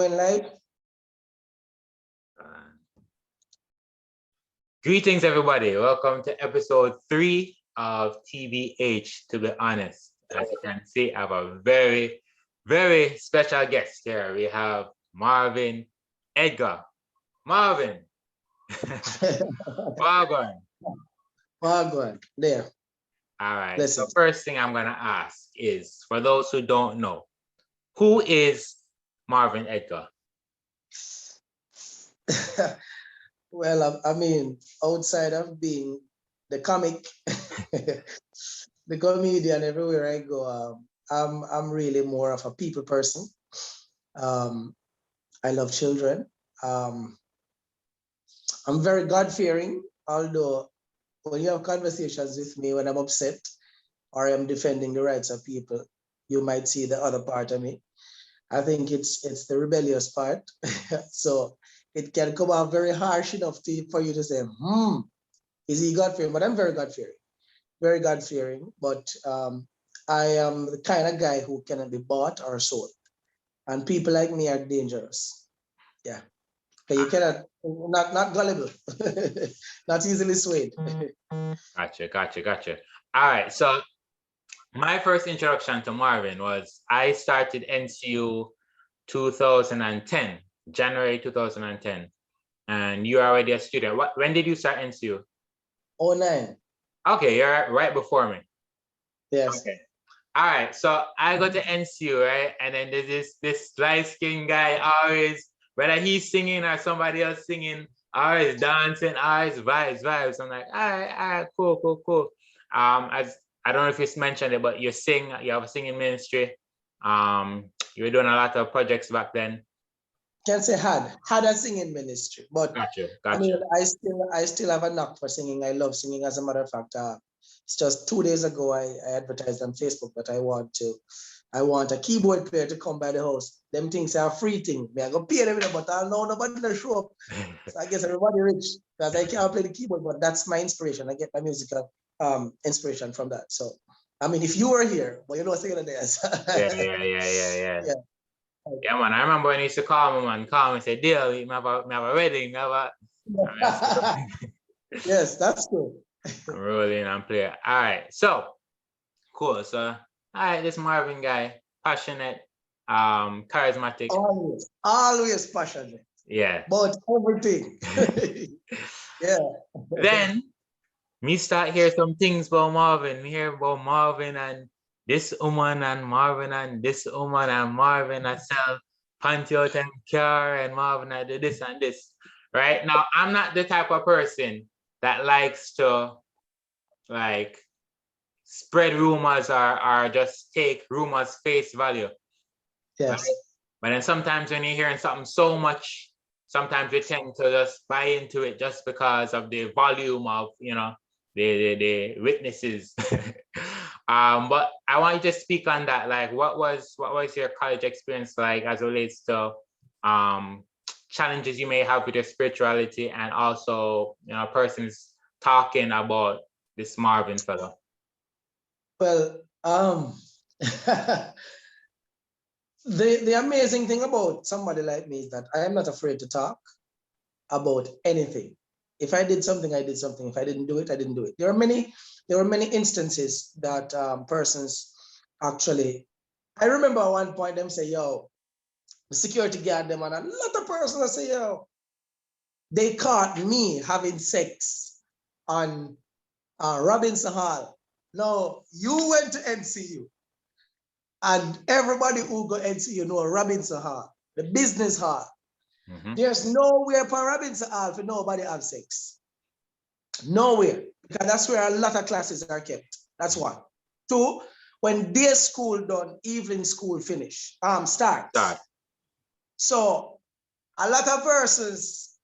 Going live. Greetings, everybody. Welcome to episode 3 of TBH, to be honest. As you can see, I have a very, very special guest here. We have Marvin Edgar. Marvin. Marvin. Marvin, there. All right. Listen. So first thing I'm going to ask is, for those who don't know, who is Marvin Edgar? Well, I mean, outside of being the comic, the comedian, everywhere I go, I'm really more of a people person. I love children. I'm very God-fearing, although when you have conversations with me when I'm upset or I'm defending the rights of people, you might see the other part of me. I think it's the rebellious part. So it can come out very harsh enough for you to say, is he God-fearing? But I'm very God-fearing. But I am the kind of guy who cannot be bought or sold. And people like me are dangerous. Yeah. Okay, you cannot, not gullible, not easily swayed. Gotcha. All right, so my first introduction to Marvin was I started NCU 2010, January 2010, and you're already a student. When did you start NCU? 09. Okay, you're right before me. Yes. Okay. All right, so I go to NCU, right? And then there's this light-skinned guy always, whether he's singing or somebody else singing, always dancing, always vibes. I'm like, all right, cool. As I don't know if it's mentioned it, but you have a singing ministry. You were doing a lot of projects back then. Can't say had a singing ministry, but Gotcha. I mean, I still have a knack for singing. I love singing. As a matter of fact, it's just 2 days ago I advertised on Facebook that I want a keyboard player to come by the house. Them things are free thing. I go pay them, but I know nobody to show up. So I guess everybody rich because I can't play the keyboard, but that's my inspiration. I get my musical inspiration from that. So I mean, if you were here, well, you know what's going there. Yeah. Yeah, man. I remember when he used to call me and say, "Deal, we have a wedding, Yes, that's cool. I'm rolling and play. All right, so cool. So, all right, this Marvin guy, passionate, charismatic. Always passionate. Yeah. About everything. Yeah. Then me start hear some things about Marvin. Me hear about Marvin and this woman and Marvin and this woman and Marvin I sell panty out and car and Marvin I do this and this. Right now, I'm not the type of person that likes to like spread rumors or just take rumors face value. Yes. Right? But then sometimes when you're hearing something so much, sometimes we tend to just buy into it just because of the volume of, the witnesses. But I want you to speak on that. Like, what was your college experience like as it relates to challenges you may have with your spirituality and also, persons talking about this Marvin fellow? Well, the amazing thing about somebody like me is that I am not afraid to talk about anything. If I did something, I did something. If I didn't do it, I didn't do it. There were many instances that persons actually. I remember at one point them say, "Yo, the security guard them," and a lot of persons say, "Yo, they caught me having sex on Robinson Hall." No, you went to NCU. And everybody who go NCU know Robinson Hall, the business hall. Mm-hmm. There's nowhere for Robinson Hall for nobody have sex. Nowhere. Because that's where a lot of classes are kept. That's one. Two, when day school done, evening school finish, starts. So a lot of persons,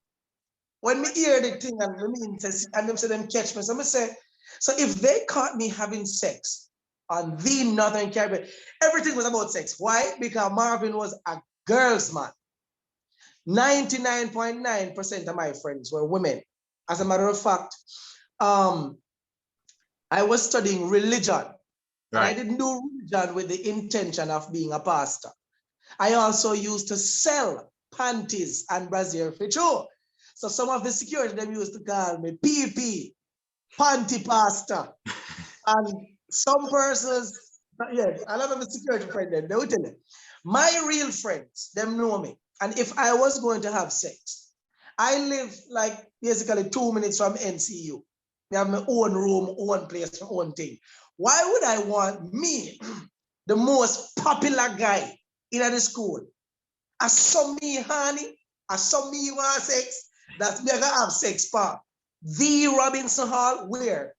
when me hear the thing and them say them catch me, so me say, so if they caught me having sex on the Northern Caribbean, everything was about sex. Why? Because Marvin was a girl's man. 99.9% of my friends were women. As a matter of fact, I was studying religion. Right. And I didn't do religion with the intention of being a pastor. I also used to sell panties and brassiere for sure. So some of the security them used to call me PP, panty pastor. And some persons, yeah, a lot of the security friends, they will tell you. My real friends, them know me. And if I was going to have sex, I live like basically 2 minutes from NCU. I have my own room, own place, my own thing. Why would I want me, the most popular guy in the school, I saw me, honey, I saw me want sex, that's me gonna have sex part. The Robinson Hall, where?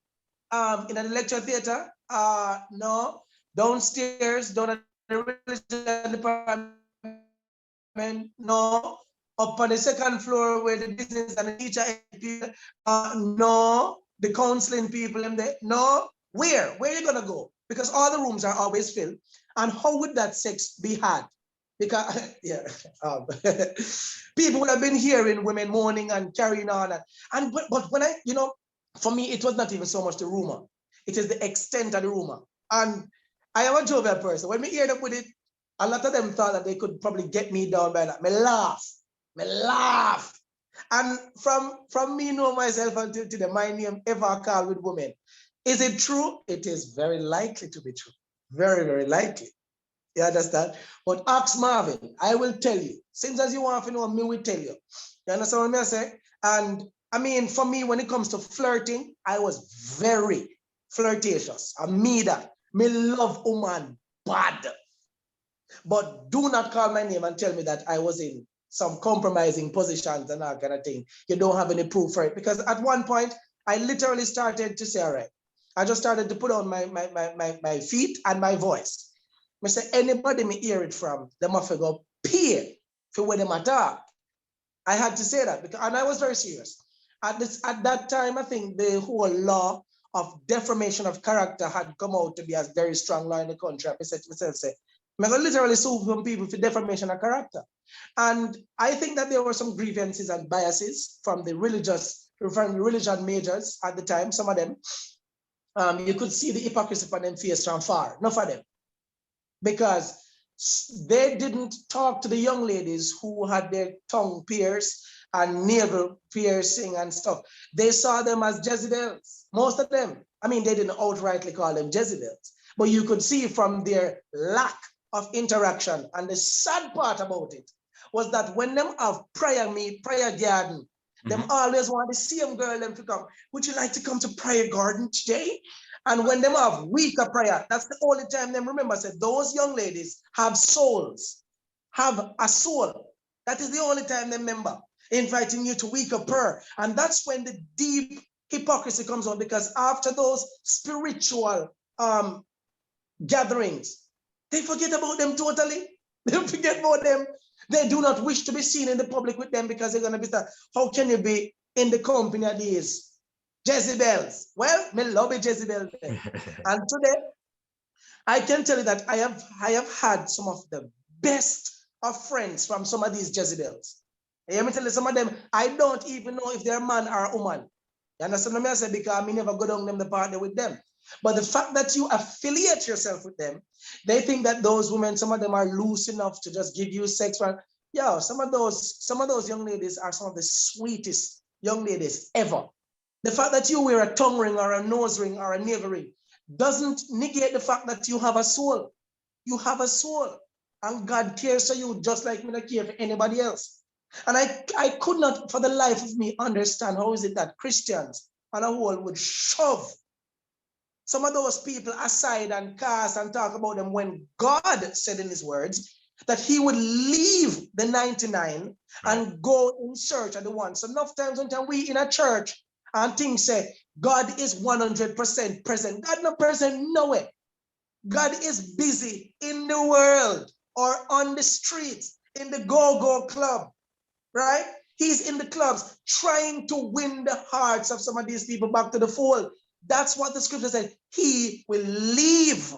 In the lecture theater? No. Downstairs, down at the religion department? No. Up on the second floor where the business and the teacher people? No. The counseling people in there? No. Where? Where are you gonna go? Because all the rooms are always filled. And how would that sex be had? Because yeah, people would have been hearing women moaning and carrying on, and but when I, for me, it was not even so much the rumor; it is the extent of the rumor. And I am a jovial person. When we heard up with it, a lot of them thought that they could probably get me down by that. Me laugh, and from me know myself until today, my name ever called with women. Is it true? It is very likely to be true. Very, very likely. You understand? But ask Marvin, I will tell you. Since as you want to know, me will tell you. You understand what I say? And I mean, for me, when it comes to flirting, I was very flirtatious. I mean that. Me love woman bad. But do not call my name and tell me that I was in some compromising positions and that kind of thing. You don't have any proof for it. Because at one point, I literally started to say, all right, I just started to put on my feet and my voice. I say anybody me hear it from, them have to go pay for where them attack. I had to say that because, and I was very serious. At that time, I think the whole law of defamation of character had come out to be a very strong law in the country. I said to myself, I'm going to literally sue some people for defamation of character. And I think that there were some grievances and biases from the religion majors at the time, some of them. You could see the hypocrisy from them face from far, not for them. Because they didn't talk to the young ladies who had their tongue pierced and navel piercing and stuff. They saw them as Jezebels, most of them. I mean, they didn't outrightly call them Jezebels, but you could see from their lack of interaction. And the sad part about it was that when them have prayer garden, them always want the same girl them to come. Would you like to come to prayer garden today? And when them have weaker prayer, that's the only time them remember, said those young ladies have souls, have a soul. That is the only time they remember inviting you to weaker prayer. And that's when the deep hypocrisy comes on, because after those spiritual gatherings, they forget about them totally. They forget about them. They do not wish to be seen in the public with them because they're going to be said, how can you be in the company of these Jezebels? Well, me love a Jezebel. And today, I can tell you that I have had some of the best of friends from some of these Jezebels. You hear me tell you, some of them, I don't even know if they're man or woman. You understand what I say? Because I never go down them the partner with them. But the fact that you affiliate yourself with them, they think that those women, some of them are loose enough to just give you sex. Yeah, some of those young ladies are some of the sweetest young ladies ever. The fact that you wear a tongue ring or a nose ring or a navel ring doesn't negate the fact that you have a soul. You have a soul, and God cares for you just like me, I care for anybody else. And I could not for the life of me understand how is it that Christians on a whole would shove some of those people aside and cast and talk about them when God said in his words that he would leave the 99 and go in search of the one. So enough times when we in a church and things say God is 100% present. God not present nowhere. God is busy in the world or on the streets, in the go-go club, right? He's in the clubs trying to win the hearts of some of these people back to the fold. That's what the scripture said. He will leave.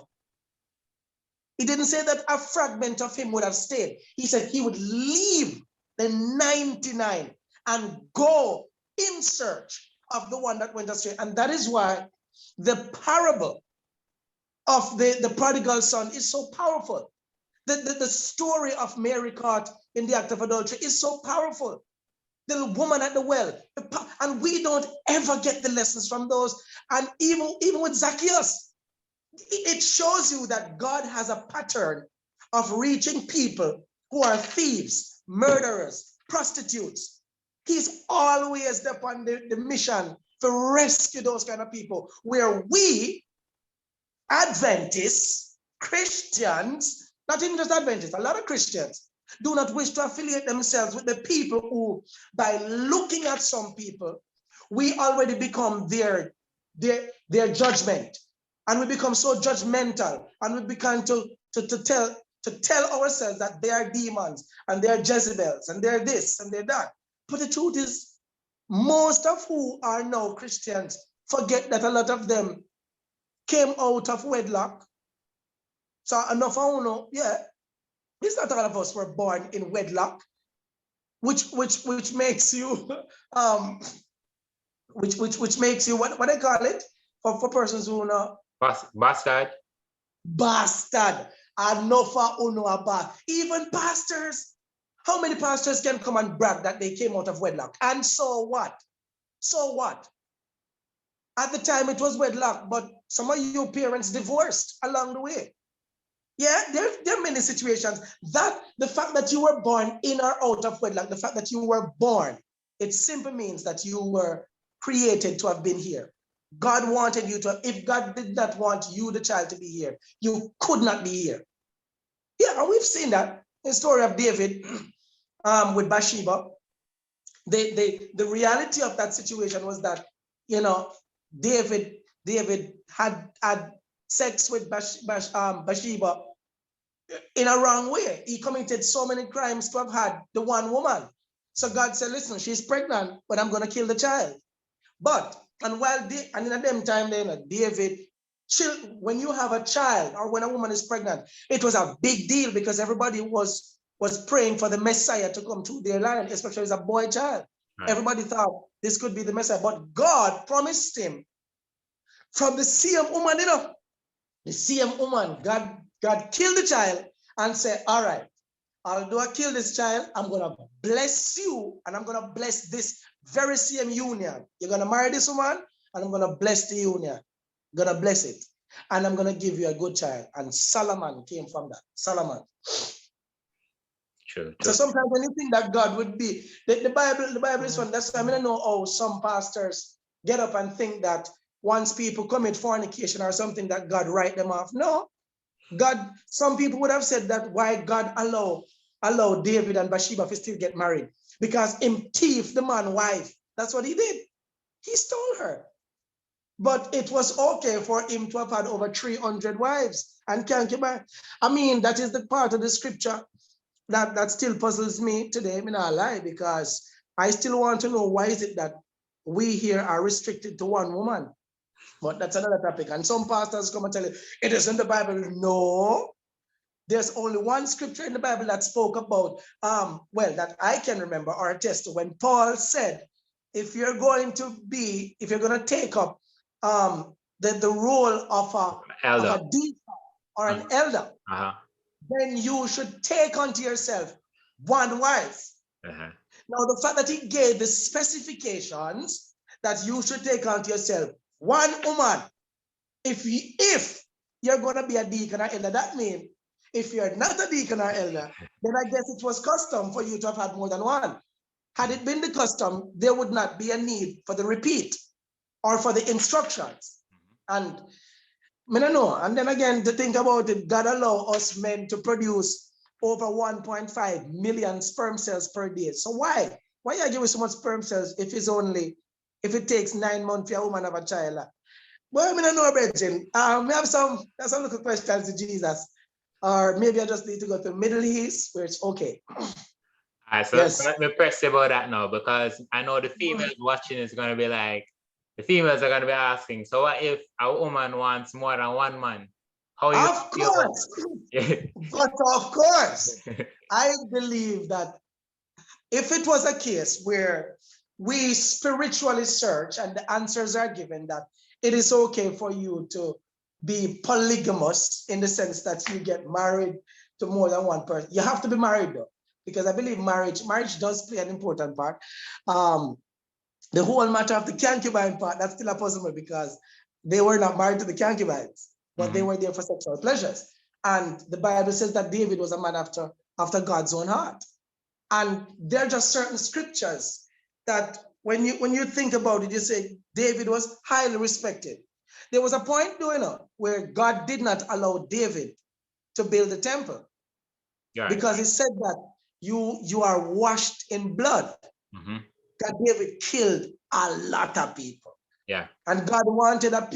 He didn't say that a fragment of him would have stayed. He said he would leave the 99 and go in search of the one that went astray. And that is why the parable of the prodigal son is so powerful. The story of Mary caught in the act of adultery is so powerful. The woman at the well, and we don't ever get the lessons from those. And even with Zacchaeus, it shows you that God has a pattern of reaching people who are thieves, murderers, prostitutes. He's always upon the mission to rescue those kind of people, where we, Adventists, Christians, not even just Adventists, a lot of Christians do not wish to affiliate themselves with the people who, by looking at some people, we already become their judgment. And we become so judgmental, and we begin to tell ourselves that they are demons and they are Jezebels and they're this and they're that. But the truth is, most of who are now Christians forget that a lot of them came out of wedlock. So enough of know, yeah, it's not all of us were born in wedlock, which makes you which makes you what they call it for persons who know. Bastard. Bastard. Enough of know about even pastors. How many pastors can come and brag that they came out of wedlock? And so what? So what? At the time it was wedlock, but some of your parents divorced along the way. Yeah, there are many situations that the fact that you were born in or out of wedlock, the fact that you were born, it simply means that you were created to have been here. God wanted you to, if God did not want you, the child, to be here, you could not be here. Yeah, and we've seen that. The story of David with Bathsheba. The reality of that situation was that, you know, David had sex with Bathsheba in a wrong way. He committed so many crimes to have had the one woman. So God said, listen, she's pregnant, but I'm going to kill the child. But, and in a them time, then David, when you have a child or when a woman is pregnant, it was a big deal because everybody was praying for the Messiah to come through their line, especially as a boy child. Right. Everybody thought this could be the Messiah, but God promised him from the same woman, you know, the same woman, God killed the child and said, all right, although I kill this child, I'm going to bless you and I'm going to bless this very same union. You're going to marry this woman and I'm going to bless the union. I'm going to bless it. And I'm going to give you a good child. And Solomon came from that. Solomon. True. So sometimes when you think that God would be, the Bible is fun. That's why I mean, I know how some pastors get up and think that once people commit fornication or something that God write them off. No. God, some people would have said that why God allow David and Bathsheba to still get married, because him thief the man's wife. That's what he did. He stole her. But it was okay for him to have had over 300 wives and concubines. I mean, that is the part of the scripture that still puzzles me today. I mean, I lie, because I still want to know why is it that we here are restricted to one woman. But that's another topic. And some pastors come and tell you, it isn't the Bible. No, there's only one scripture in the Bible that spoke about, well, that I can remember or attest to, when Paul said, if you're going to take up the role of a deacon or an elder, then you should take unto yourself one wife. Now, the fact that he gave the specifications that you should take unto yourself one woman, if you're going to be a deacon or elder, that means if you're not a deacon or elder, then I guess it was custom for you to have had more than one. Had it been the custom, there would not be a need for the repeat or for the instructions. And I don't know. And then again, to think about it, God allow us men to produce over 1.5 million sperm cells per day. So why are you giving so much sperm cells if it takes 9 months for a woman to have a child? Well, I don't know, Brethren. We have some little questions to Jesus. Or maybe I just need to go to the Middle East where it's okay. All right, so yes. Let me press about that now, because I know the females watching is going to be like, the females are going to be asking, so what if a woman wants more than one man? How you Of course. But of course, I believe that if it was a case where we spiritually search and the answers are given that it is okay for you to be polygamous in the sense that you get married to more than one person. You have to be married though, because I believe marriage does play an important part. The whole matter of the concubine part, that's still a puzzle because they were not married to the concubines, but they were there for sexual pleasures. And the Bible says that David was a man after God's own heart. And there are just certain scriptures that when you think about it, you say David was highly respected. There was a point, where God did not allow David to build the temple because he said that you are washed in blood. That David killed a lot of people. Yeah. And God wanted a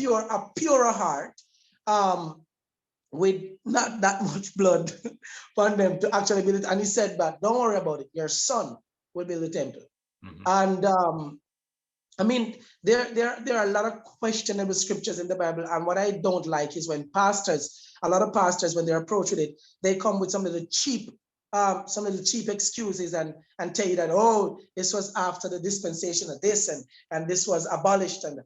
purer heart, with not that much blood for them to actually build it. And he said, but don't worry about it. Your son will build the temple. And I mean, there are a lot of questionable scriptures in the Bible. And what I don't like is when a lot of pastors, when they're approached with it, they come with some of the cheap excuses and tell you that, oh, this was after the dispensation of this and this was abolished. And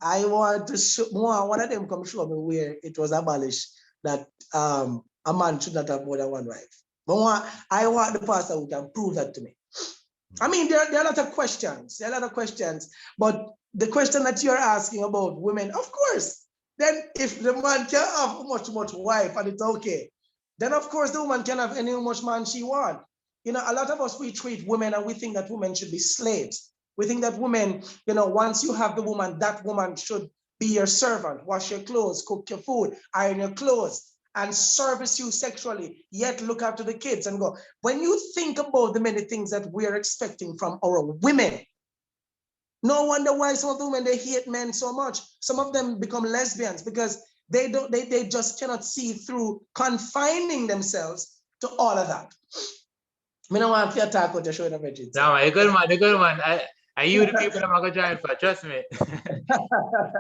I want to show one of them come show me where it was abolished that a man should not have more than one wife. But I want the pastor who can prove that to me. I mean, there are a lot of questions. There are a lot of questions. But the question that you're asking about women, of course, then if the man can have much wife and it's okay, then of course the woman can have any much man she wants. A lot of us, we treat women and we think that women should be slaves. We think that women, once you have the woman, that woman should be your servant, wash your clothes, cook your food, iron your clothes, and service you sexually, yet look after the kids and go. When you think about the many things that we're expecting from our women, no wonder why some of the women, they hate men so much. Some of them become lesbians because they just cannot see through confining themselves to all of that. I don't want to talk about the show in a minute. No, the good man. Are you the people that I'm going to join for? Trust me.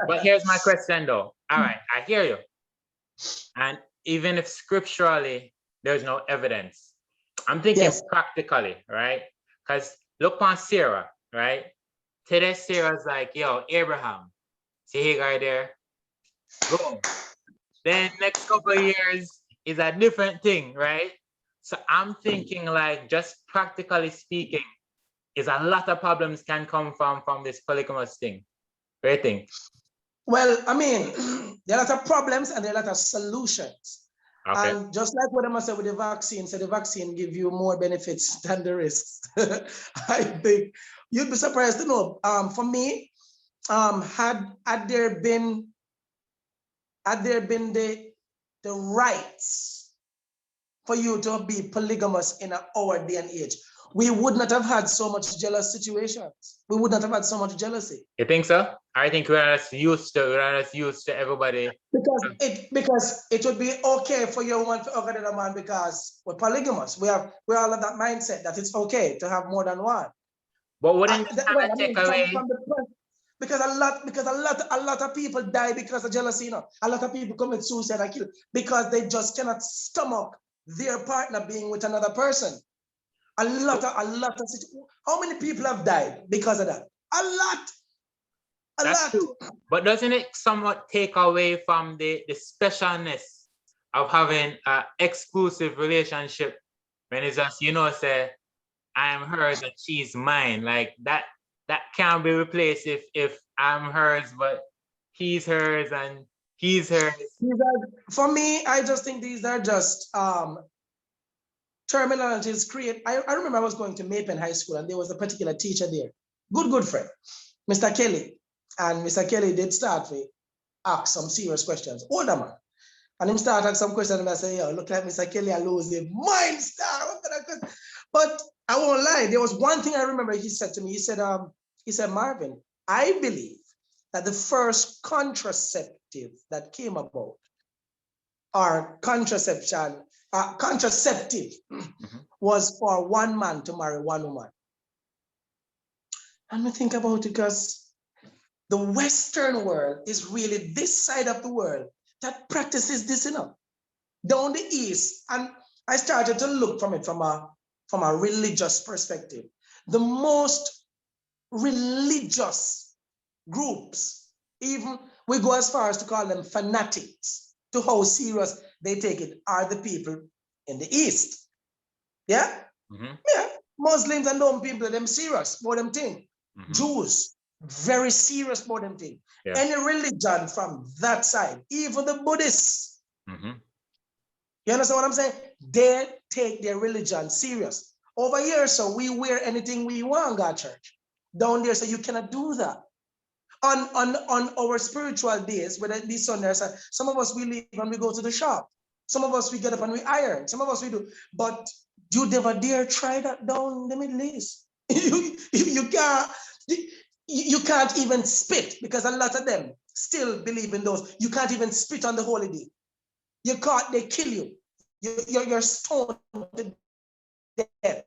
But here's my question though. All right, I hear you. And even if scripturally there's no evidence, I'm thinking practically, right? Because look on Sarah, right? Today Sarah's like, yo, Abraham, see Hagar there? Boom. Then next couple of years is a different thing, right? So I'm thinking like, just practically speaking, is a lot of problems can come from this polygamous thing. What do you think? Well, I mean, there are a lot of problems and there are a lot of solutions. Okay. And just like what I must say with the vaccine, so the vaccine give you more benefits than the risks. I think you'd be surprised to know. For me, had there been the rights for you to be polygamous in our day and age, we would not have had so much jealous situations. We would not have had so much jealousy. You think so? I think we're just used to everybody. Because it would be okay for your woman to hug another man because we're polygamous. We're all of that mindset that it's okay to have more than one. But wouldn't take away? Because a lot of people die because of jealousy. A lot of people commit suicide and kill because they just cannot stomach their partner being with another person. A lot of how many people have died because of that? A lot. That's true. But doesn't it somewhat take away from the specialness of having an exclusive relationship when it's just, say, I am hers and she's mine? Like that can't be replaced if I'm hers, but he's hers and he's hers. For me, I just think these are just terminologies create. I remember I was going to Mapen High School and there was a particular teacher there, good friend, Mr. Kelly. And Mr. Kelly did start to ask some serious questions, older man. And him start asking some questions and I say, yo, look like Mr. Kelly, I lose his mind star. But I won't lie, there was one thing I remember he said to me. He said, Marvin, I believe that the first contraceptive that came about, or contraceptive, was for one man to marry one woman. And I think about it because the Western world is really this side of the world that practices this enough. Down the East, and I started to look from it from a religious perspective. The most religious groups, even we go as far as to call them fanatics, to how serious they take it, are the people in the East. Yeah? Yeah. Muslims and dumb people, them serious about them thing. Jews, very serious about them thing. Yeah. Any religion from that side, even the Buddhists, you understand what I'm saying? They take their religion serious. Over here, so we wear anything we want, God church. Down there, so you cannot do that. On our spiritual days, whether it be Sunday, so some of us we leave and we go to the shop. Some of us we get up and we iron. Some of us we do. But you never dare try that down in the Middle East. you can't even spit, because a lot of them still believe in those. You can't even spit on the holy day. You can't, they kill you. You're stoned to death.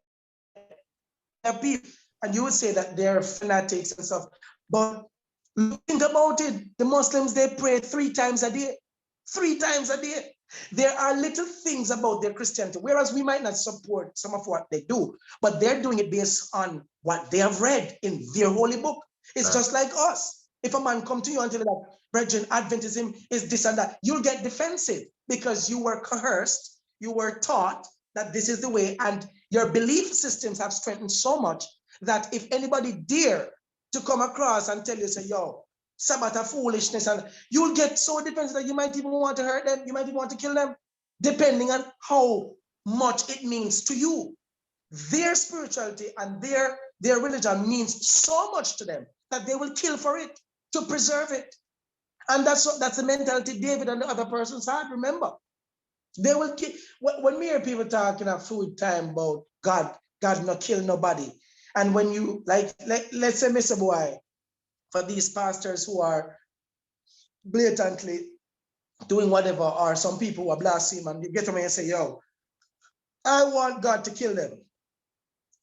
And you would say that they're fanatics and stuff. But think about it. The Muslims, they pray 3 times a day. 3 times a day. There are little things about their Christianity, whereas we might not support some of what they do, but they're doing it based on what they have read in their holy book. It's just like us. If a man come to you and tell you that, brethren, Adventism is this and that, you'll get defensive because you were coerced, you were taught that this is the way, and your belief systems have strengthened so much that if anybody dare to come across and tell you, say, yo, Sabbath of foolishness, and you'll get so defensive that you might even want to hurt them, you might even want to kill them, depending on how much it means to you. Their spirituality and their religion means so much to them that they will kill for it, to preserve it. And that's the mentality David and the other persons had, remember. They will kill. When we hear people talking at food time about God not kill nobody, and when you, like let's say, Mr. Boy, for these pastors who are blatantly doing whatever, or some people who are blaspheming, and you get them and say, yo, I want God to kill them.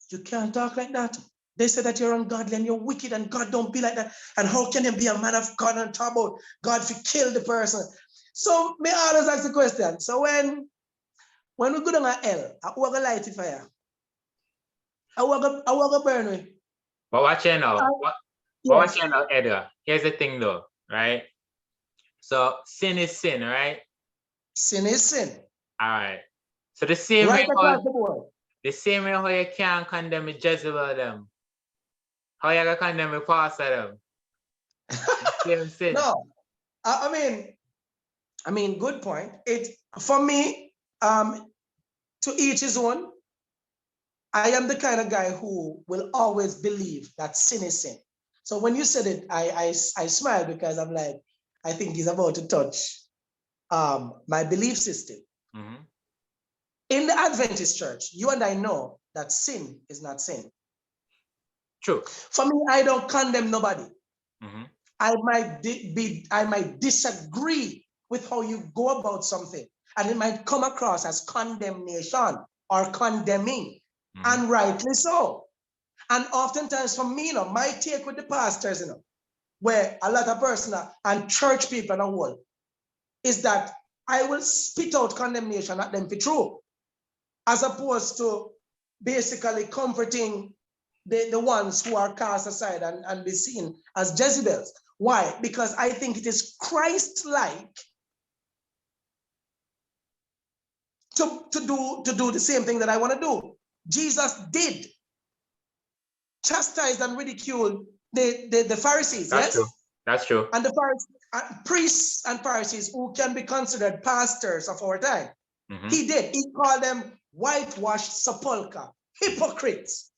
You can't talk like that. They say that you're ungodly and you're wicked and God don't be like that. And how can you be a man of God and talk about God to kill the person? So me always ask the question. So when we go down a hell, I walk a light fire. I walk a burn with. But watch it now. Watch it now, Edgar. Here's the thing though, right? So sin is sin, right? Sin is sin. All right. So the same right way across the board. The same way how you can't condemn Jezebel them. How you gonna condemn the pastor them? Same sin. No, I mean, good point. It for me, to each his own. I am the kind of guy who will always believe that sin is sin. So when you said it, I smiled because I'm like, I think he's about to touch my belief system. In the Adventist church, you and I know that sin is not sin. True. For me, I don't condemn nobody. I might disagree with how you go about something, and it might come across as condemnation or condemning, and rightly so. And oftentimes for me, my take with the pastors, where a lot of persons and church people and all, is that I will spit out condemnation at them for true, as opposed to basically comforting the ones who are cast aside and be seen as Jezebels. Why? Because I think it is Christ-like to do the same thing that I want to do. Jesus did chastise and ridicule the Pharisees. That's true. That's true. And the Pharisees, priests and Pharisees who can be considered pastors of our time. He did. He called them whitewashed sepulchre, hypocrites.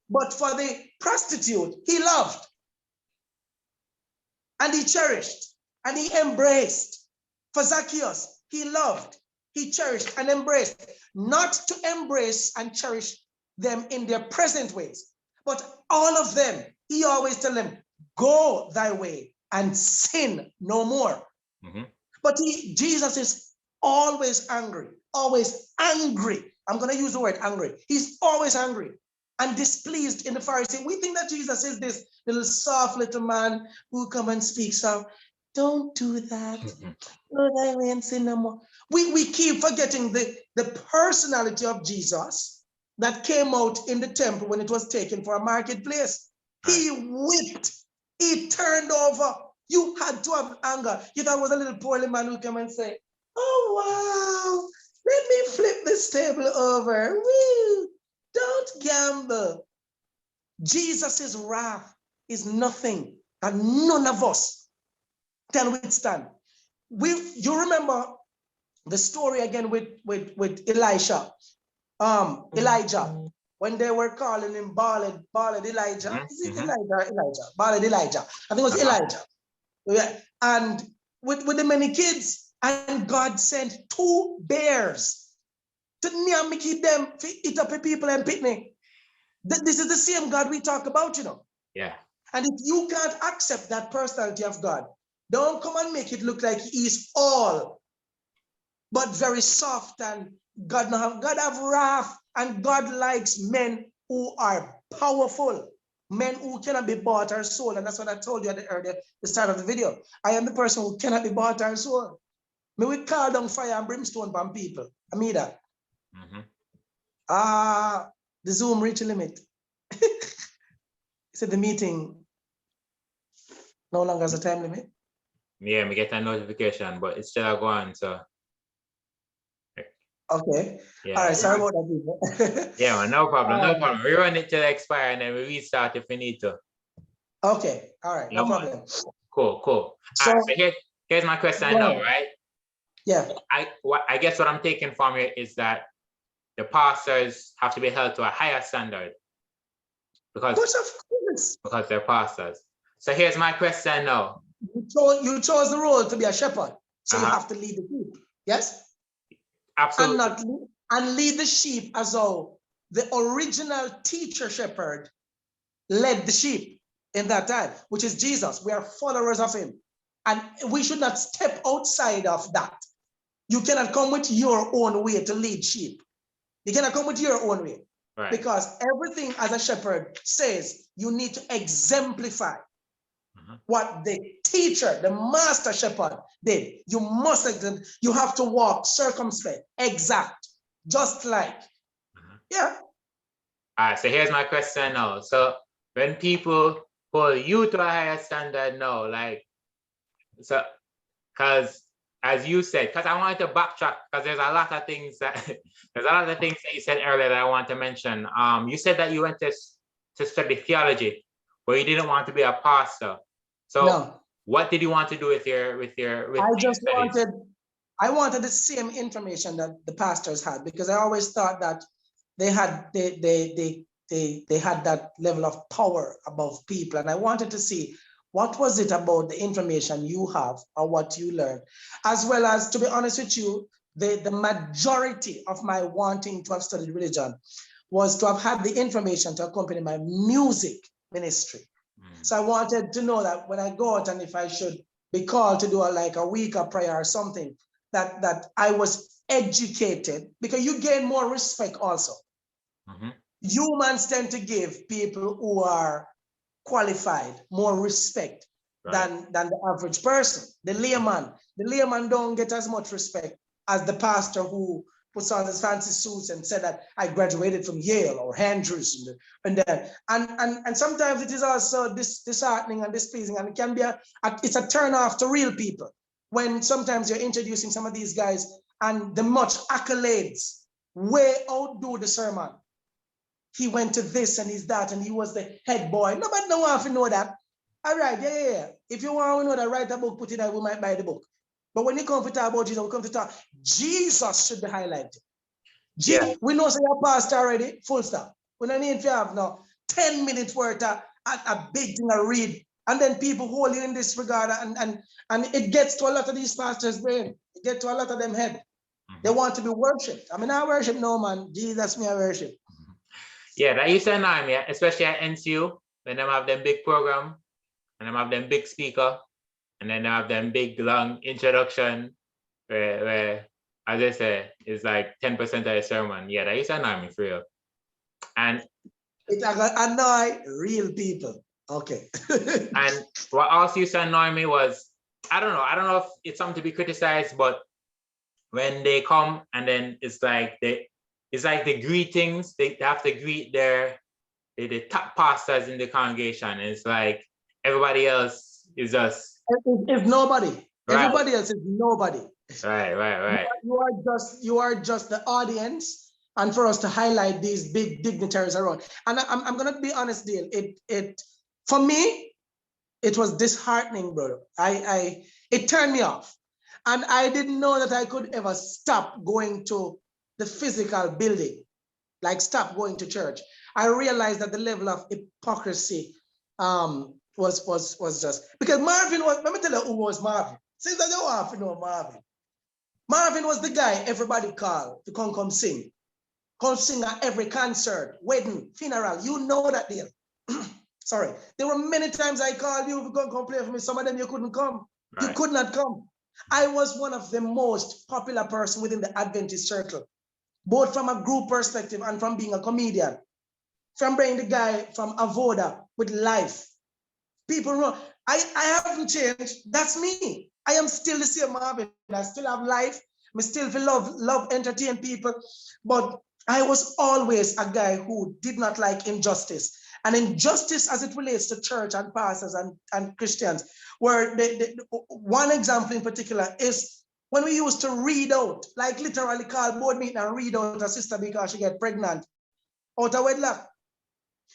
But for the prostitute, he loved, and he cherished, and he embraced. For Zacchaeus, he loved, he cherished, and embraced. Not to embrace and cherish them in their present ways, but all of them, he always tell them, go thy way and sin no more. But Jesus is always angry, always angry. I'm going to use the word angry. He's always angry and displeased in the Pharisee. We think that Jesus is this little soft little man who come and speaks of, don't do that. Go thy way and sin no more. We keep forgetting the personality of Jesus that came out in the temple when it was taken for a marketplace. He whipped, he turned over. You had to have anger. You thought it was a little poorly man who came and say, oh, wow, Let me flip this table over. Woo! Don't gamble. Jesus' wrath is nothing, and none of us can withstand. You remember the story again with Elisha, Elijah, when they were calling him Baaled Elijah. Is it Elijah or Elijah? Baaled Elijah. I think it was Elijah. Yeah. And with the many kids, and God sent 2 bears to near me keep them eat up the people and picnic. This is the same God we talk about, you know. Yeah. And if you can't accept that personality of God, don't come and make it look like he is all, but very soft, and God have wrath, and God likes men who are powerful, men who cannot be bought or sold. And that's what I told you at the start of the video. I am the person who cannot be bought or sold. May we call down fire and brimstone from people. I mean that. The Zoom reach a limit. Said the meeting no longer has a time limit. Yeah, we get a notification, but it's still going, so. Okay. Yeah. All right, sorry about that, people. Yeah, man, no problem. We run it till expire and then we restart if we need to. Okay, all right, no problem. Cool. So, all right, so here's my question now, right? Yeah. I guess what I'm taking from it is that the pastors have to be held to a higher standard because they're pastors. So here's my question now. You chose the role to be a shepherd, so you have to lead the sheep. Yes? Absolutely. And lead the sheep as though the original teacher shepherd led the sheep in that time, which is Jesus. We are followers of him. And we should not step outside of that. You cannot come with your own way to lead sheep. You cannot come with your own way. Right. Because everything as a shepherd says you need to exemplify what the teacher, the master shepherd did. You must, you have to walk circumspect, exact, just like, yeah. All right, so here's my question now. So when people hold you to a higher standard now, like, so, because as you said, because I wanted to backtrack, because there's a lot of things that, you said earlier that I want to mention. You said that you went to study theology, but you didn't want to be a pastor. So no. What did you want to do with your I wanted the same information that the pastors had, because I always thought that they had that level of power above people. And I wanted to see what was it about the information you have or what you learned, as well as, to be honest with you, the majority of my wanting to have studied religion was to have had the information to accompany my music ministry. So I wanted to know that when I go out and if I should be called to do a week of prayer or something, that I was educated, because you gain more respect also. Humans tend to give people who are qualified more respect than the average person. The layman don't get as much respect as the pastor who puts on his fancy suits and said that I graduated from Yale or Andrews and sometimes it is also disheartening and displeasing, and it can be it's a turn off to real people when sometimes you're introducing some of these guys and the much accolades way outdo the sermon. He went to this and he's that and he was the head boy. Nobody don't want to know that. All right, yeah. If you want to know that, write a book, put it out, we might buy the book. But when you come to talk about Jesus, we come to talk, Jesus should be highlighted. We know say you're pastor already, full stop. We don't need to have now 10 minutes worth of a big thing to read. And then people hold you in this regard, and it gets to a lot of these pastors' brain. It gets to a lot of them head. They want to be worshipped. I mean, I worship no man. Jesus me I worship. Yeah, that used to annoy me, especially at NCU, when they have them big program, and they have them big speaker, and then they have them big long introduction, where as I say, it's like 10% of the sermon. Yeah, that used to annoy me for real. And it annoy real people. Okay. And what also used to annoy me was, I don't know if it's something to be criticized, but when they come and then it's like the greetings, they have to greet the top pastors in the congregation. It's like everybody else is just it's nobody. Right. Everybody else is nobody. Right. You are just the audience, and for us to highlight these big dignitaries around. And I'm gonna be honest, Dale. It for me, it was disheartening, brother. It turned me off, and I didn't know that I could ever stop going to the physical building, like stop going to church. I realized that the level of hypocrisy was just because Marvin was. Let me tell you who was Marvin. Since I don't have to know Marvin. Marvin was the guy everybody called to come sing. Come sing at every concert, wedding, funeral. You know that deal. Sorry. There were many times I called you to come play for me. Some of them you couldn't come. Right. You could not come. I was one of the most popular person within the Adventist circle, both from a group perspective and from being a comedian. From being the guy from Avoda with life. People know I haven't changed. That's me. I am still the same Marvin. I still have life. I still love entertain people. But I was always a guy who did not like injustice. And injustice as it relates to church and pastors and Christians, where one example in particular is when we used to read out, like literally call board meeting and read out a sister because she get pregnant out of wedlock.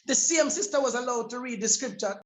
The same sister was allowed to read the scripture